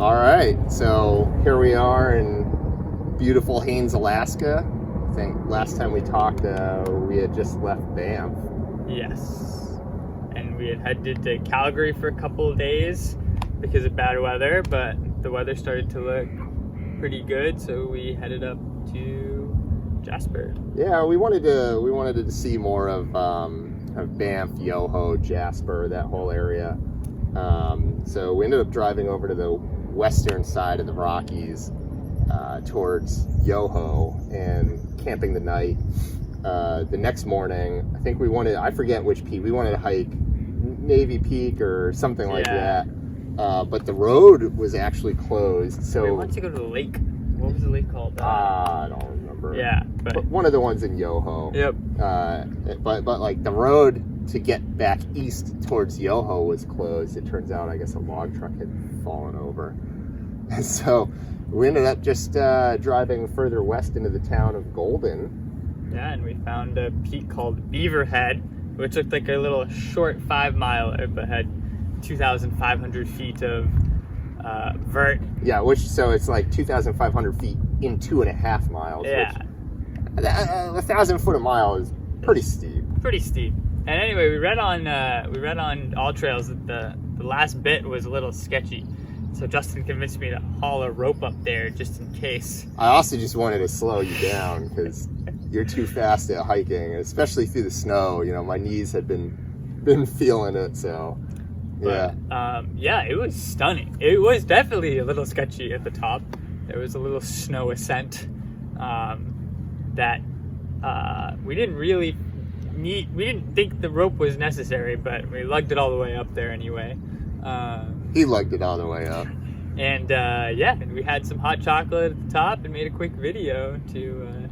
All right, so here we are in beautiful Haines, Alaska. I think last time we talked, we had just left Banff. Yes. And we had headed to Calgary for a couple of days because of bad weather, but the weather started to look pretty good, so we headed up to Jasper. Yeah, we wanted to see more of Banff, Yoho, Jasper, that whole area. So we ended up driving over to the western side of the Rockies towards Yoho and camping the night. The next morning, I think I forget which peak, we wanted to hike Navy Peak or something like that. But the road was actually closed. So we wanted to go to the lake. What was the lake called? I don't remember. Yeah, but one of the ones in Yoho. Yep. But like the road to get back east towards Yoho was closed. It turns out, I guess, a log truck had fallen over. And so we ended up just driving further west into the town of Golden. Yeah, and we found a peak called Beaverhead, which looked like a little short 5 miler, but had 2,500 feet of vert. Yeah, so it's like 2,500 feet in 2.5 miles. Yeah. Which, 1,000 foot a mile is pretty steep. Pretty steep. And anyway, we read on All Trails that the last bit was a little sketchy. So Justin convinced me to haul a rope up there just in case. I also just wanted to slow you down because you're too fast at hiking, especially through the snow. You know, my knees had been feeling it, so yeah. But, it was stunning. It was definitely a little sketchy at the top. There was a little snow ascent that we didn't really need. We didn't think the rope was necessary, but we lugged it all the way up there anyway. He lugged it all the way up. And and we had some hot chocolate at the top and made a quick video to,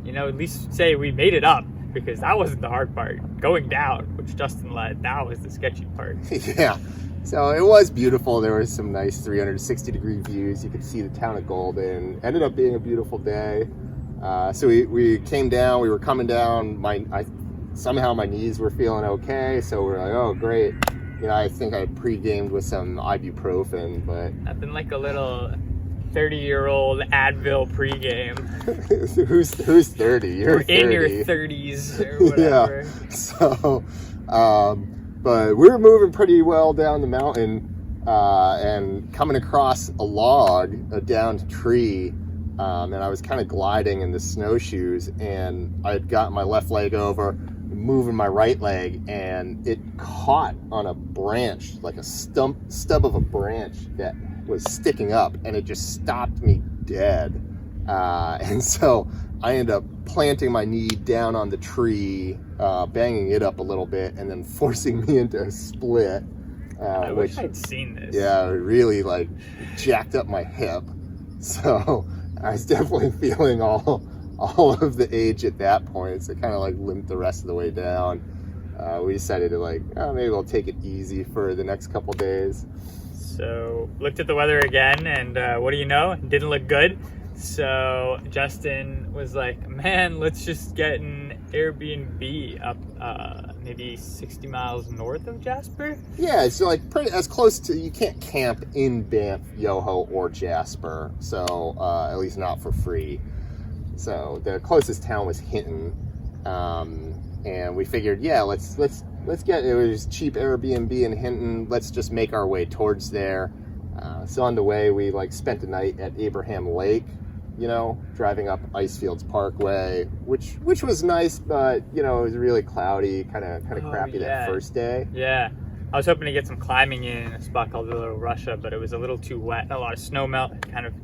at least say we made it up, because that wasn't the hard part. Going down, which Justin led, that was the sketchy part. Yeah. So it was beautiful. There was some nice 360-degree views. You could see the town of Golden. Ended up being a beautiful day. So we came down. We were coming down. Somehow my knees were feeling okay. So we're like, oh, great. I think I pre-gamed with some ibuprofen, but nothing like a little 30-year-old Advil pregame. Who's 30? You're 30. In your 30s or whatever. Yeah. So, but we were moving pretty well down the mountain and coming across a log, a downed tree, and I was kind of gliding in the snowshoes, and I had got my left leg over, moving my right leg, and it caught on a branch, like a stub of a branch that was sticking up, and it just stopped me dead. And so I ended up planting my knee down on the tree, banging it up a little bit, and then forcing me into a split. I wish I'd seen this. Yeah, it really jacked up my hip. So I was definitely feeling all of the age at that point, so kind of limped the rest of the way down. We decided to maybe we'll take it easy for the next couple days. So looked at the weather again, and what do you know? It didn't look good. So Justin was like, man, let's just get an Airbnb up maybe 60 miles north of Jasper. Yeah, it's pretty as close to, you can't camp in Banff, Yoho, or Jasper, so at least not for free. So the closest town was Hinton, and we figured, let's get, it was cheap Airbnb in Hinton. Let's just make our way towards there. So on the way, we spent the night at Abraham Lake, driving up Icefields Parkway, which was nice, but it was really cloudy, kind of crappy that first day. Yeah, I was hoping to get some climbing in a spot called Little Russia, but it was a little too wet. A lot of snow melt had kind of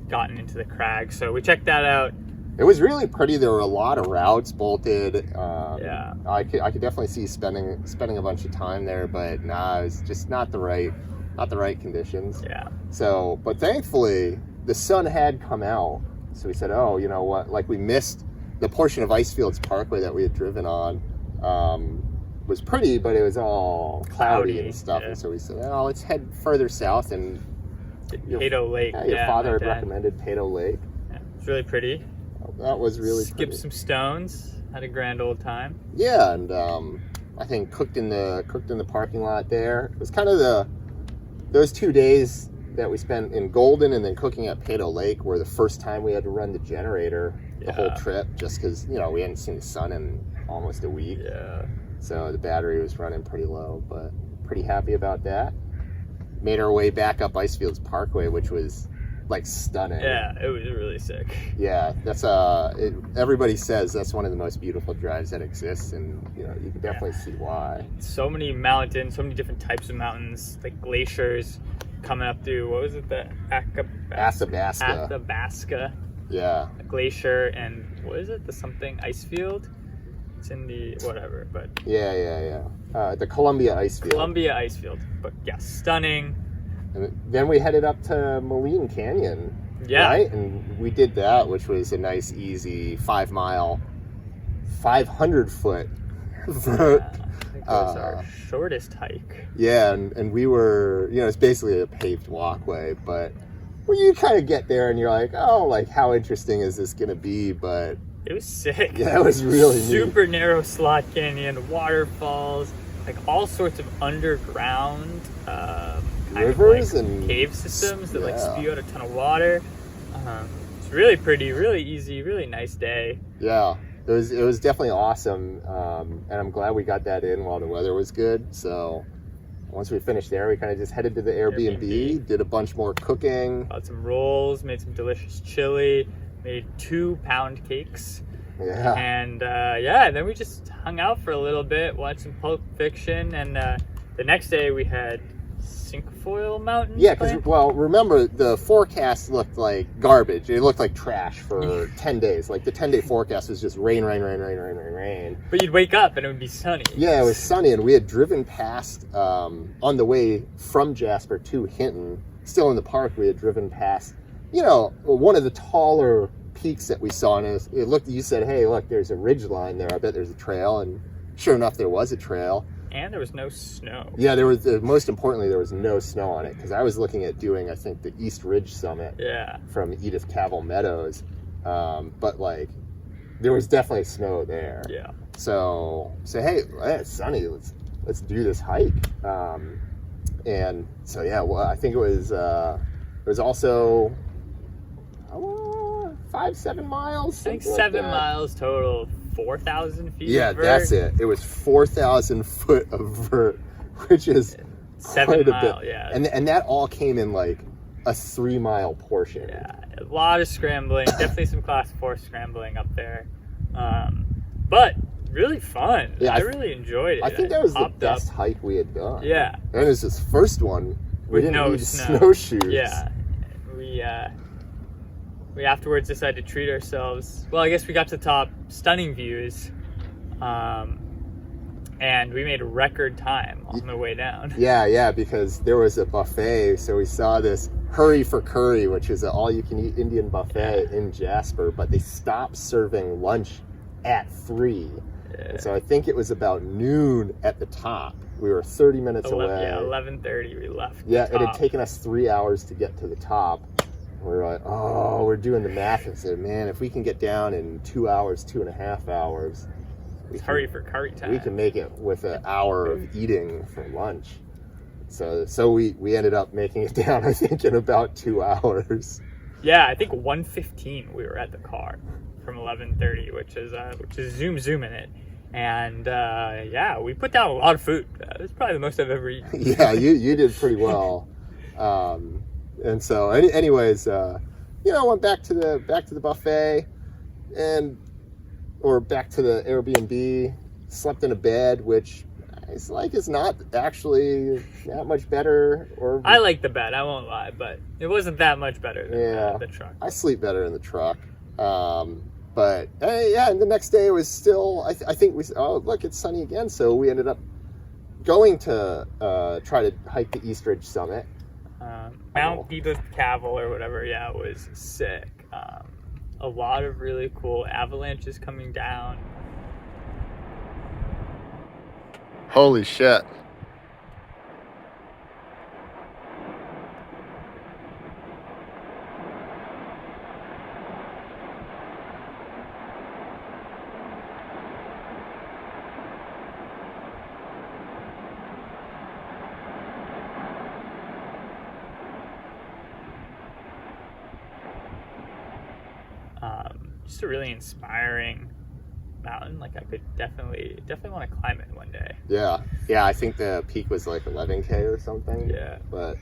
gotten into the crags, so we checked that out. It was really pretty. There were a lot of routes bolted. I could definitely see spending a bunch of time there, but it was just not the right conditions. Yeah. So, but thankfully the sun had come out, so we said, oh, you know what? We missed the portion of Icefields Parkway that we had driven on. Was pretty, but it was all cloudy and stuff. Yeah. And so we said, oh, let's head further south and Peyto Lake. Your father had recommended Peyto Lake. Yeah, it's really pretty. That was really Skipped some stones, had a grand old time. Yeah, and I think cooked in the parking lot there. It was kind of those 2 days that we spent in Golden and then cooking at Pado Lake were the first time we had to run the generator the whole trip, just because, you know, we hadn't seen the sun in almost a week. Yeah. So the battery was running pretty low, but pretty happy about that. Made our way back up Icefields Parkway, which was like stunning. Yeah, it was really sick. Yeah, that's everybody says that's one of the most beautiful drives that exists, and you know, you can definitely see why. So many mountains, so many different types of mountains, like glaciers coming up through, what was it, the Athabasca Yeah. glacier, and what is it, the something Icefield? It's in the whatever, but Yeah. The Columbia Icefield. But yeah, stunning. And then we headed up to Moline Canyon. Yeah. Right? And we did that, which was a nice, easy 5 mile, 500 foot. I think that was our shortest hike. Yeah, and we were, you know, it's basically a paved walkway, but well, you kind of get there and you're like, oh, like, how interesting is this going to be? But it was sick. Yeah, it was really super neat. narrow slot canyon, waterfalls, like all sorts of underground rivers like and cave systems that like spew out a ton of water. It's really pretty, really easy, really nice day. Yeah, it was definitely awesome, and I'm glad we got that in while the weather was good. So once we finished there, we kind of just headed to the Airbnb, did a bunch more cooking. Got some rolls, made some delicious chili, made 2-pound cakes. Yeah. And and then we just hung out for a little bit, watched some Pulp Fiction, and the next day we had Cinquefoil Mountain. Yeah, because, well, remember, the forecast looked like garbage. It looked like trash for 10 days. Like, the 10-day forecast was just rain. But you'd wake up and it would be sunny. Yeah, it was sunny, and we had driven past, on the way from Jasper to Hinton, still in the park, we had driven past, you know, one of the taller peaks that we saw, and it looked, you said, hey, look, there's a ridge line there. I bet there's a trail, and sure enough, there was a trail. And there was no snow. Yeah, there was, most importantly, there was no snow on it, because I was looking at doing, I think, the East Ridge Summit from Edith Cavell Meadows, but, like, there was definitely snow there. Yeah. So hey, it's sunny, let's do this hike. And so, yeah, well, I think it was also 5-7 miles. I think 7 miles total, 4,000 feet. Yeah, of vert. that's it. It was 4,000 foot of vert, which is 7 quite mile, a bit. yeah. And that all came in like a 3 mile portion. Yeah, a lot of scrambling. Definitely some class 4 scrambling up there. But really fun. Yeah, I really enjoyed it. I think that was the best hike we had done. Yeah. And it was this first one. We didn't need snow. snowshoes. Yeah. We afterwards decided to treat ourselves. Well, I guess we got to the top, stunning views, and we made record time on the way down. Yeah, because there was a buffet, so we saw this Hurry for Curry, which is an all-you-can-eat Indian buffet in Jasper, but they stopped serving lunch at 3. Yeah. And so I think it was about noon at the top. We were 30 minutes away. Yeah, 11:30 we left. Yeah, it had taken us 3 hours to get to the top. We were like, oh, we're doing the math and said, man, if we can get down in 2 hours, 2.5 hours. Hurry for curry time. We can make it with an hour of eating for lunch. So we ended up making it down, I think, in about 2 hours. Yeah, I think 1:15 we were at the car from 11:30, which is zooming it. And we put down a lot of food. It was probably the most I've ever eaten. Yeah, you did pretty well. And so, anyways, went back to the buffet, or back to the Airbnb. Slept in a bed, which is not actually that much better. Or I like the bed, I won't lie, but it wasn't that much better than the truck. I sleep better in the truck. But and the next day it was still. I think look, it's sunny again. So we ended up going to try to hike the East Ridge Summit. Mount Edith Cavell or whatever. Yeah, it was sick. A lot of really cool avalanches coming down. Holy shit. just a really inspiring mountain. Like I could definitely want to climb it one day. Yeah, I think the peak was like 11K or something. Yeah. But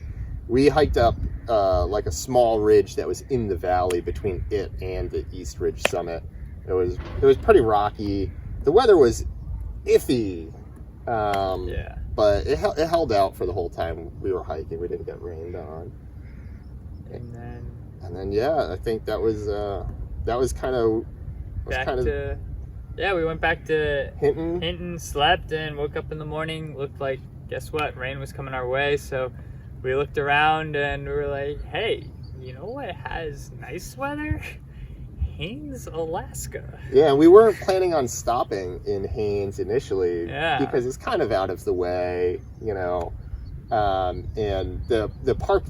we hiked up like a small ridge that was in the valley between it and the East Ridge summit. It was pretty rocky. The weather was iffy. But it held out for the whole time we were hiking. We didn't get rained on. And then yeah, I think that was kind of we went back to Hinton. Hinton, slept, and woke up in the morning. Looked like, guess what? Rain was coming our way. So we looked around and we were like, hey, you know what has nice weather? Haines, Alaska. Yeah, we weren't planning on stopping in Haines initially because it's kind of out of the way, you know. And the park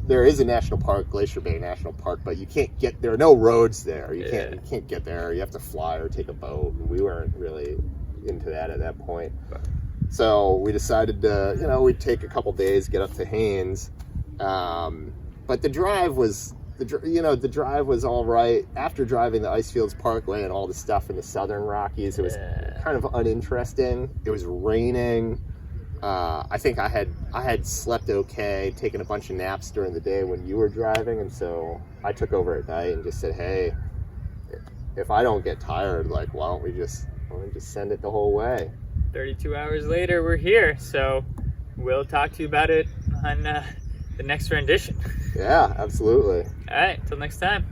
there is a national park, Glacier Bay National Park, but you can't get there. Are no roads there. You can't get there. You have to fly or take a boat. We weren't really into that at that point. So we decided to, you know, we'd take a couple days, get up to Haines. But the drive was all right. After driving the Icefields Parkway and all the stuff in the Southern Rockies, it was kind of uninteresting. It was raining. I think I had slept okay, taken a bunch of naps during the day when you were driving, and so I took over at night and just said, hey, if I don't get tired, like, why don't we just send it the whole way? 32 hours later, we're here, so we'll talk to you about it on the next rendition. Yeah, absolutely. All right, till next time.